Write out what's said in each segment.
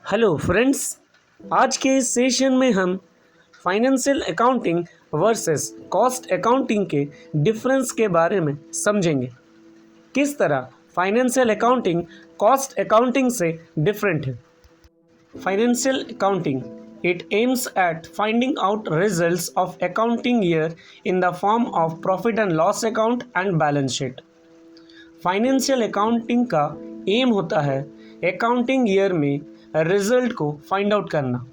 Hello friends, आज के इस सेशन में हम financial accounting versus cost accounting के डिफरेंस के बारे में समझेंगे। किस तरह फाइनेंशियल अकाउंटिंग कॉस्ट अकाउंटिंग से डिफरेंट है। Financial accounting it aims at finding out results of accounting year in the form of profit and loss account and balance sheet। Financial accounting का एम होता है अकाउंटिंग ईयर में result को find out करना,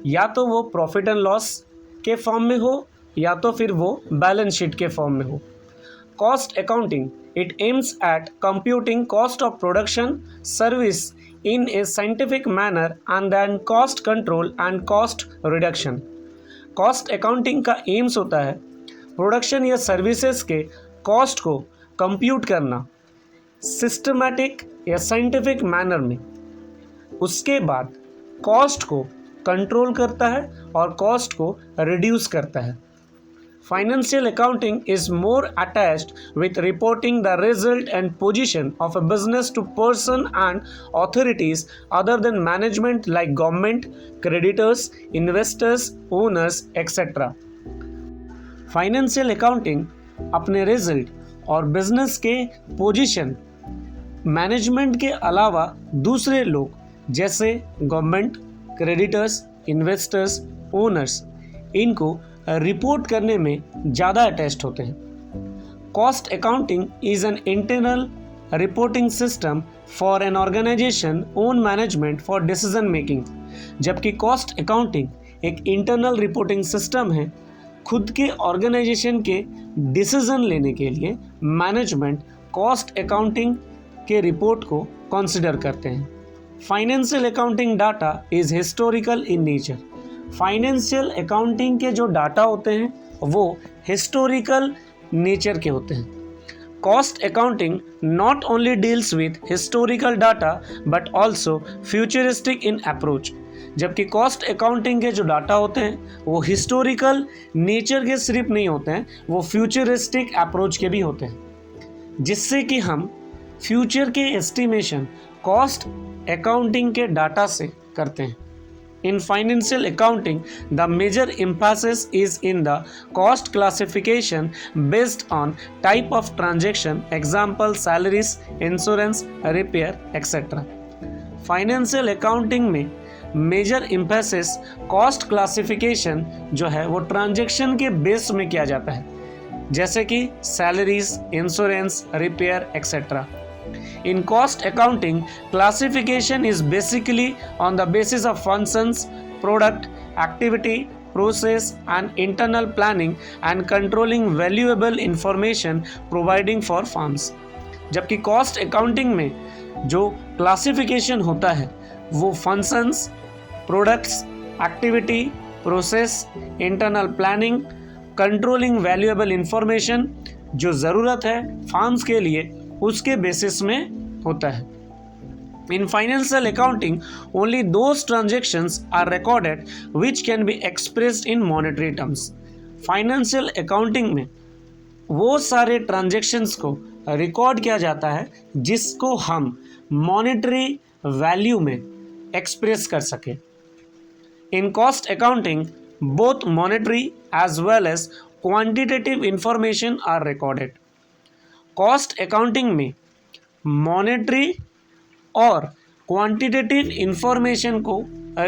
या तो वो प्रॉफिट एंड लॉस के फॉर्म में हो या तो फिर वो बैलेंस शीट के फॉर्म में हो। Cost accounting it aims at computing cost of production service in a scientific manner and then cost control and cost reduction। Cost accounting का एम्स होता है प्रोडक्शन या सर्विसेज के कॉस्ट को कंप्यूट करना सिस्टमैटिक या साइंटिफिक मैनर में। उसके बाद कॉस्ट को कंट्रोल करता है और कॉस्ट को रिड्यूस करता है। Financial accounting is more attached with reporting the result and position of a business to person and authorities other than management like government, creditors, investors, owners, etc. Financial accounting अपने result और business के position management के अलावा दूसरे लोग जैसे government, creditors, investors, owners इनको report करने में ज़्यादा अटैच्ड होते हैं। Cost accounting is an internal reporting system for an organisation own management for decision making, जबकि कॉस्ट अकाउंटिंग एक इंटरनल रिपोर्टिंग सिस्टम है खुद के ऑर्गेनाइजेशन के डिसीजन लेने के लिए मैनेजमेंट कॉस्ट अकाउंटिंग के रिपोर्ट को कंसिडर करते हैं। Financial accounting data is historical in nature. Financial accounting के जो डाटा होते हैं वो हिस्टोरिकल नेचर के होते हैं। Cost accounting not only deals with historical data but also futuristic in approach, जबकि कॉस्ट अकाउंटिंग के जो डाटा होते हैं वो हिस्टोरिकल नेचर के सिर्फ नहीं होते हैं, वो फ्यूचरिस्टिक अप्रोच के भी होते हैं, जिससे कि हम फ्यूचर के एस्टिमेशन कॉस्ट अकाउंटिंग के डाटा से करते हैं। In financial accounting, the major emphasis is in the cost classification based on type of transaction, example salaries, insurance, repair, etc. Financial accounting में मेजर emphasis cost classification जो है वो transaction के base में किया जाता है, जैसे कि salaries, insurance, repair, etcetera. In cost accounting, classification is basically on the basis of functions, product, activity, process and internal planning and controlling valuable information providing for firms। जबकि cost accounting में जो classification होता है वो functions, products, activity, process, internal planning, controlling valuable information जो ज़रूरत है firms के लिए उसके बेसिस में होता है। In financial accounting only those transactions are recorded which can be expressed in monetary terms. Financial accounting में वो सारे ट्रांजेक्शन्स को रिकॉर्ड किया जाता है जिसको हम मॉनेटरी वैल्यू में एक्सप्रेस कर सकें। In cost accounting both monetary as well as quantitative information are recorded. Cost accounting में मॉनेटरी और क्वांटिटेटिव इंफॉर्मेशन को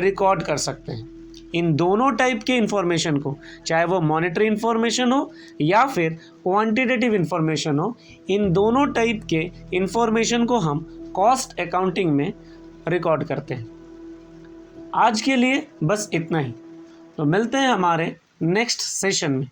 रिकॉर्ड कर सकते हैं। इन दोनों टाइप के इंफॉर्मेशन को, चाहे वो मॉनेटरी इंफॉर्मेशन हो या फिर क्वांटिटेटिव इंफॉर्मेशन हो, इन दोनों टाइप के इंफॉर्मेशन को हम कॉस्ट अकाउंटिंग में रिकॉर्ड करते हैं। आज के लिए बस इतना ही, तो मिलते हैं हमारे नेक्स्ट सेशन में।